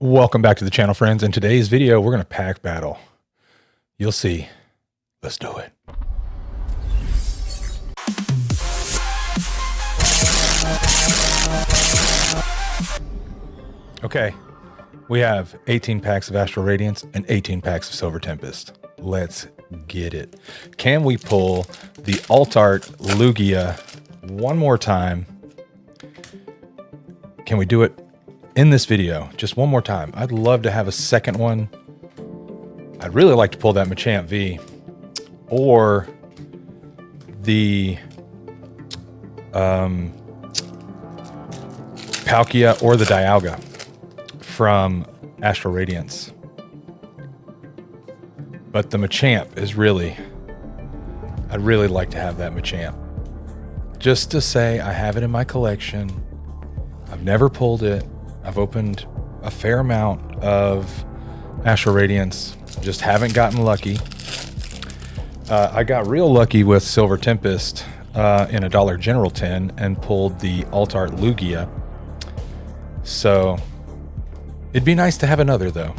Welcome back to the channel, friends. In today's video, we're going to pack battle. You'll see. Let's do it. Okay, we have 18 packs of Astral Radiance and 18 packs of Silver Tempest. Let's get it. Can we pull the Alt-Art Lugia one more time? Can we do it in this video just one more time? I'd love to have a second one. I'd really like to pull that Machamp V or the Palkia or the Dialga from Astral Radiance. But the Machamp is really, I'd really like to have that Machamp. Just to say I have it in my collection. I've never pulled it. I've opened a fair amount of Astral Radiance. Just haven't gotten lucky. I got real lucky with Silver Tempest in a Dollar General tin and pulled the Alt-Art Lugia. So it'd be nice to have another though.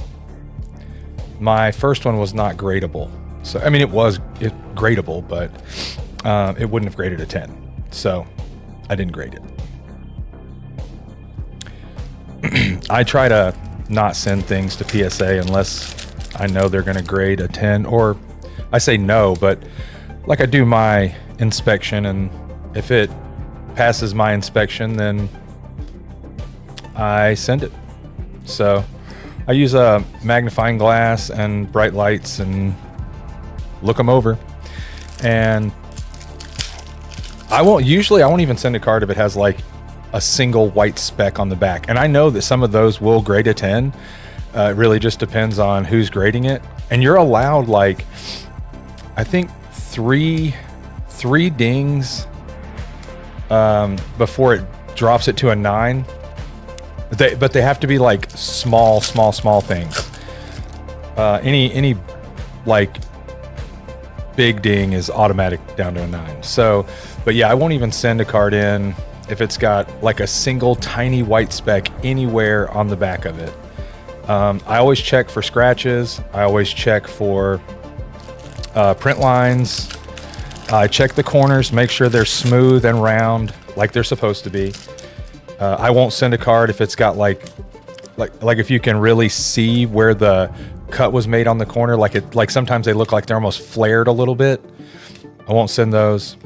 My first one was not gradable. So, I mean, it was gradable, but it wouldn't have graded a 10. So I didn't grade it. I try to not send things to PSA unless I know they're going to grade a 10, or I say no, but like I do my inspection, and if it passes my inspection, then I send it. So I use a magnifying glass and bright lights and look them over. And I won't even send a card if it has like a single white speck on the back. And I know that some of those will grade a 10. It really just depends on who's grading it. And you're allowed like, I think three dings before it drops it to a 9. But they have to be like small things. Any like big ding is automatic down to a 9. So, but yeah, I won't even send a card in if it's got like a single tiny white speck anywhere on the back of it. I always check for scratches. I always check for print lines. I check the corners, make sure they're smooth and round like they're supposed to be. I won't send a card if it's got like if you can really see where the cut was made on the corner, like sometimes they look like they're almost flared a little bit. I won't send those.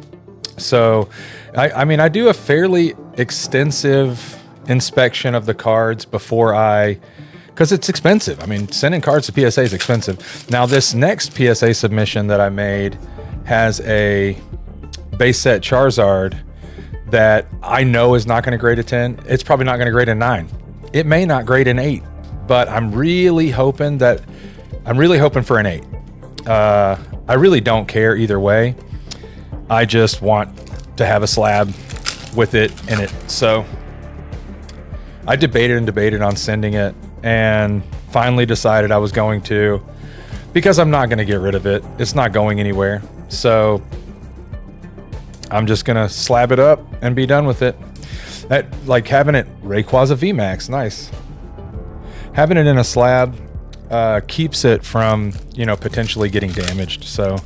So, I mean, I do a fairly extensive inspection of the cards before because it's expensive. I mean, sending cards to PSA is expensive. Now, this next PSA submission that I made has a base set Charizard that I know is not going to grade a 10. It's probably not going to grade a 9. It may not grade an 8, but I'm really hoping for an 8. I really don't care either way. I just want to have a slab with it in it. So I debated on sending it and finally decided I was going to, because I'm not going to get rid of it. It's not going anywhere. So I'm just going to slab it up and be done with it. That, like having it Rayquaza VMAX, nice. Having it in a slab keeps it from, potentially getting damaged. So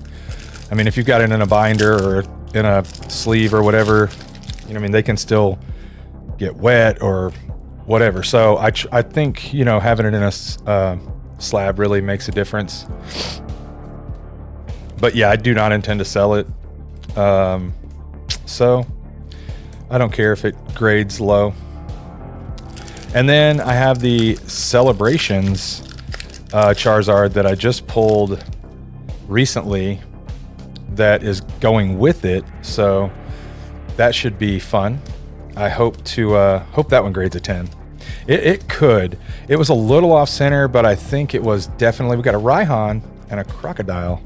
I mean, if you've got it in a binder or in a sleeve or whatever, they can still get wet or whatever. So I think, having it in a slab really makes a difference. But yeah, I do not intend to sell it. So I don't care if it grades low. And then I have the Celebrations Charizard that I just pulled recently that is going with it, so that should be fun. I hope that one grades a 10. It could. It was a little off center, but I think it was definitely. We got a Raihan and a Crocodile.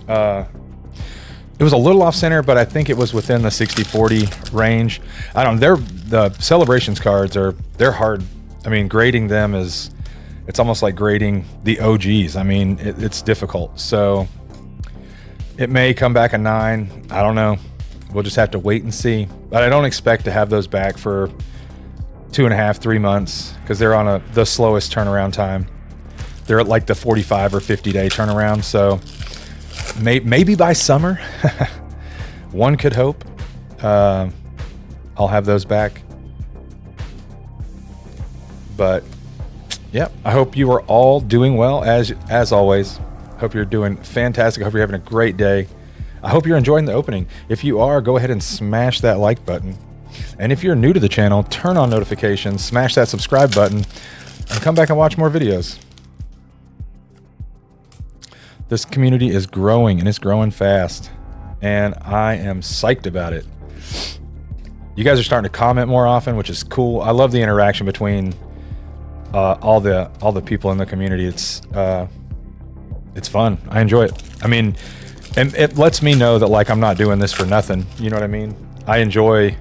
It was a little off center, but I think it was within the 60-40 range. I don't know. The Celebrations cards they're hard. I mean, grading them it's almost like grading the OGs. I mean, it's difficult. So it may come back a 9. I don't know. We'll just have to wait and see. But I don't expect to have those back for 2.5, 3 months, because they're on the slowest turnaround time. They're at like the 45 or 50 day turnaround. So maybe by summer, one could hope, I'll have those back. But yeah, I hope you are all doing well as always. Hope you're doing fantastic. I hope you're having a great day. I hope you're enjoying the opening. If you are, go ahead and smash that like button. And if you're new to the channel, turn on notifications, smash that subscribe button, and come back and watch more videos. This community is growing, and it's growing fast, and I am psyched about it. You guys are starting to comment more often, which is cool. I love the interaction between all the people in the community. It's fun. I enjoy it. I mean, and it lets me know that like I'm not doing this for nothing. You know what I mean? I enjoy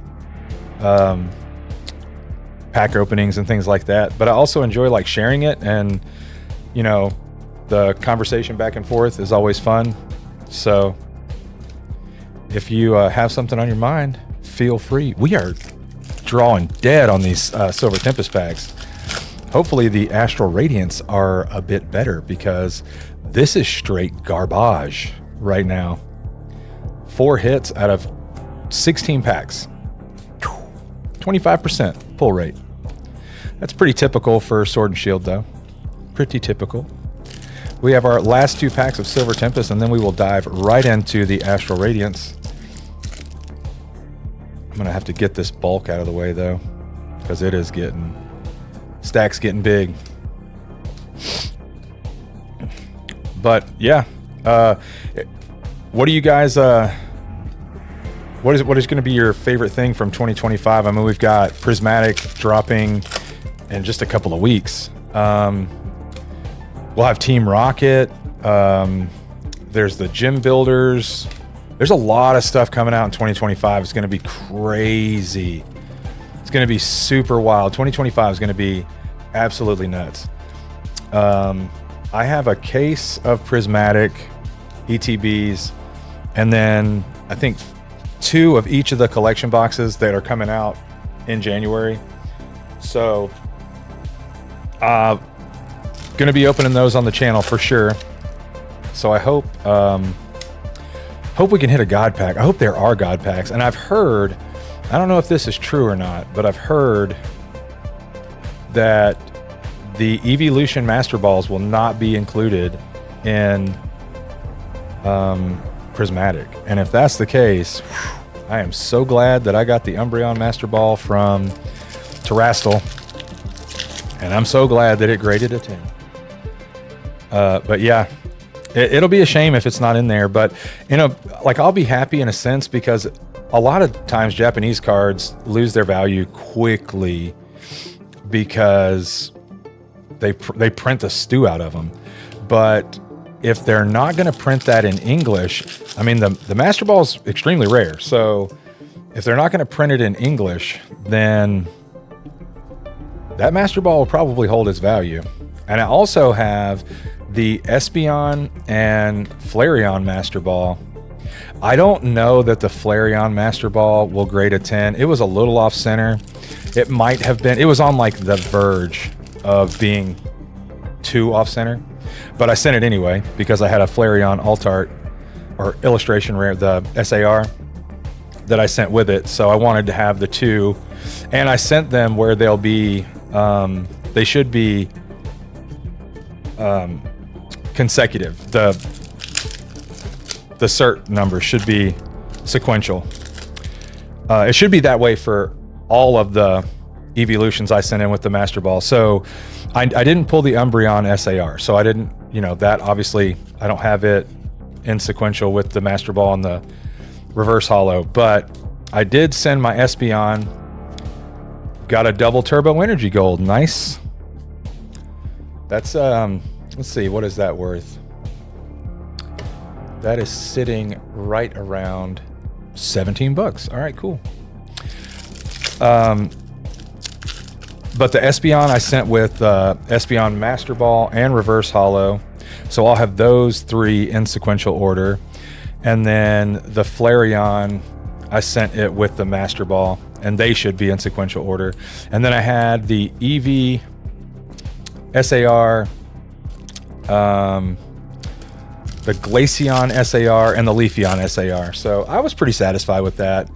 pack openings and things like that, but I also enjoy like sharing it, and you know, the conversation back and forth is always fun. So if you have something on your mind, feel free. We are drawing dead on these Silver Tempest packs. Hopefully the Astral Radiance are a bit better, because this is straight garbage right now. 4 hits out of 16 packs. 25% pull rate. That's pretty typical for Sword and Shield though. Pretty typical. We have our last 2 packs of Silver Tempest, and then we will dive right into the Astral Radiance. I'm gonna have to get this bulk out of the way though, because it is stack's getting big. But yeah, what do you guys what is going to be your favorite thing from 2025? I mean, we've got Prismatic dropping in just a couple of weeks. We'll have Team Rocket. There's the Gym Builders. There's a lot of stuff coming out in 2025. It's going to be crazy. It's going to be super wild. 2025 is going to be absolutely nuts. I have a case of Prismatic ETBs, and then I think 2 of each of the collection boxes that are coming out in January. So gonna be opening those on the channel for sure. So I hope we can hit a God pack. I hope there are God packs. And I've heard, I don't know if this is true or not, but I've heard that the Evolution Master Balls will not be included in Prismatic. And if that's the case, I am so glad that I got the Umbreon Master Ball from Terastal, and I'm so glad that it graded a 10. But yeah, it'll be a shame if it's not in there, but you know, like I'll be happy in a sense, because a lot of times Japanese cards lose their value quickly because they print the stew out of them. But if they're not going to print that in English, I mean, the Master Ball is extremely rare. So if they're not going to print it in English, then that Master Ball will probably hold its value. And I also have the Espeon and Flareon Master Ball. I don't know that the Flareon Master Ball will grade a 10. It was a little off center. It might have been, it was on like the verge of being too off center. But I sent it anyway because I had a Flareon alt art or illustration rare, the SAR, that I sent with it. So I wanted to have the 2, and I sent them where they'll be, they should be consecutive. The cert number should be sequential. It should be that way for all of the evolutions I sent in with the Master Ball. So I didn't pull the Umbreon SAR, so I didn't, you know, that obviously I don't have it in sequential with the Master Ball and the reverse holo, but I did send my Espeon, got a double turbo energy gold. Nice. That's let's see, what is that worth? That is sitting right around 17 bucks. All right, cool. But the Espeon I sent with Espeon Master Ball and Reverse Holo. So I'll have those 3 in sequential order. And then the Flareon, I sent it with the Master Ball and they should be in sequential order. And then I had the EV SAR, the Glaceon SAR, and the Leafeon SAR. So I was pretty satisfied with that.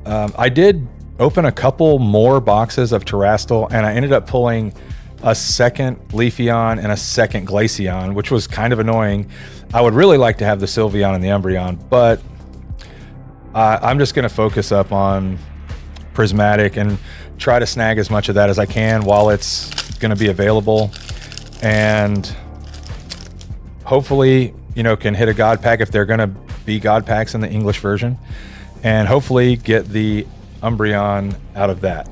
I did open a couple more boxes of Terastal, and I ended up pulling a second Leafeon and a second Glaceon, which was kind of annoying. I would really like to have the Sylveon and the Umbreon, but I'm just going to focus up on Prismatic and try to snag as much of that as I can while it's going to be available. And hopefully, you know, can hit a God Pack if they're going to be God Packs in the English version, and hopefully get the Umbreon out of that.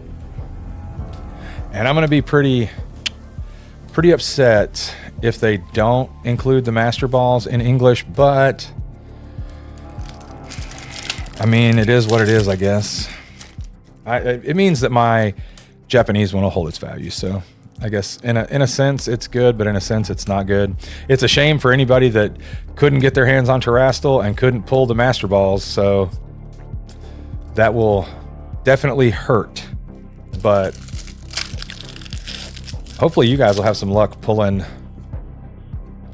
And I'm going to be pretty upset if they don't include the Master Balls in English, but I mean, it is what it is, I guess. It means that my Japanese one will hold its value, so I guess in a sense it's good, but in a sense it's not good. It's a shame for anybody that couldn't get their hands on Terastal and couldn't pull the Master Balls, so that will definitely hurt. But hopefully you guys will have some luck pulling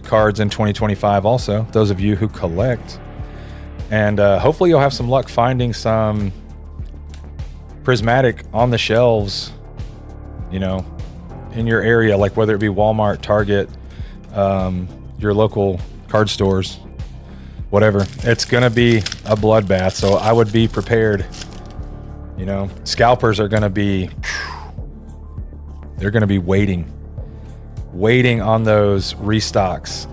cards in 2025 also, those of you who collect. And hopefully you'll have some luck finding some Prismatic on the shelves, you know, in your area, like whether it be Walmart, Target, your local card stores, whatever. It's gonna be a bloodbath, so I would be prepared. You know, scalpers are gonna be, they're gonna be waiting on those restocks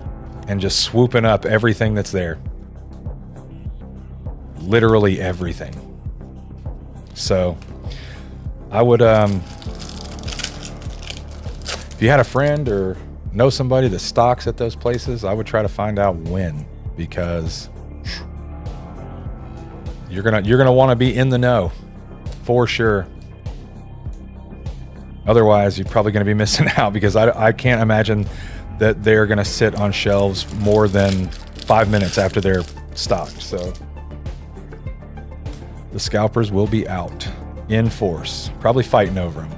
and just swooping up everything that's there. Literally everything. So I would, if you had a friend or know somebody that stocks at those places, I would try to find out when, because you're gonna want to be in the know for sure. Otherwise, you're probably going to be missing out, because I can't imagine that they're going to sit on shelves more than 5 minutes after they're stocked. So the scalpers will be out in force, probably fighting over them.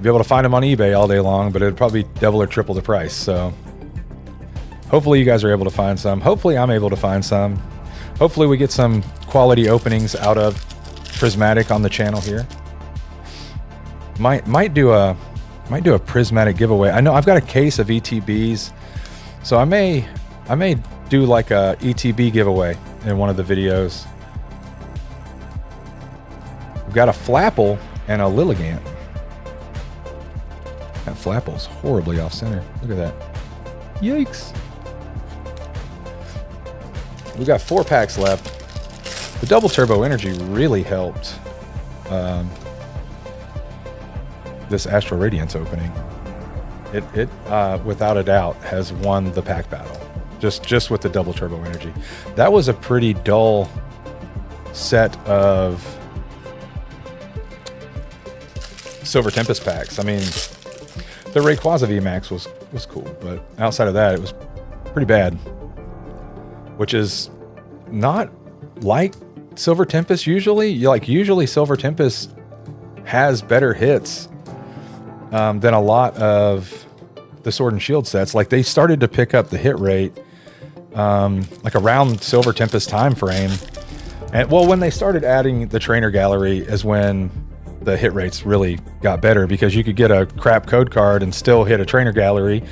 Be able to find them on eBay all day long, but it'd probably double or triple the price. So hopefully you guys are able to find some. Hopefully I'm able to find some. Hopefully we get some quality openings out of Prismatic on the channel here. Might do a Prismatic giveaway. I know I've got a case of ETBs, so I may do like a ETB giveaway in one of the videos. We've got a Flapple and a Lilligant. That Flapple's horribly off center. Look at that. Yikes. We've got 4 packs left. The double turbo energy really helped this Astral Radiance opening. It without a doubt has won the pack battle, just with the double turbo energy. That was a pretty dull set of Silver Tempest packs. I mean, the Rayquaza VMAX was cool, but outside of that, it was pretty bad, which is not like Silver Tempest usually. Usually Silver Tempest has better hits than a lot of the Sword and Shield sets. Like, they started to pick up the hit rate like around Silver Tempest time frame. And well, when they started adding the trainer gallery is when the hit rates really got better, because you could get a crap code card and still hit a trainer gallery,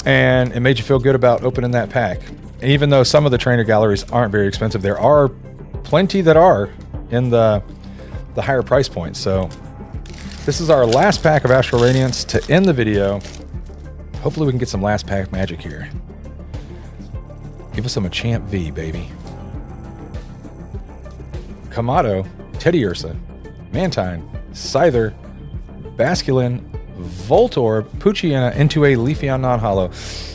and it made you feel good about opening that pack. And even though some of the trainer galleries aren't very expensive, there are plenty that are in the higher price points. So this is our last pack of Astral Radiance to end the video. Hopefully we can get some last pack magic here. Give us some Machamp V, baby. Kamado, Teddy Ursa, Mantine, Scyther, Basculin, Voltorb, Poochyena into a Leafeon non-holo.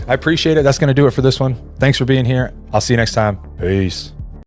I appreciate it. That's going to do it for this one. Thanks for being here. I'll see you next time. Peace.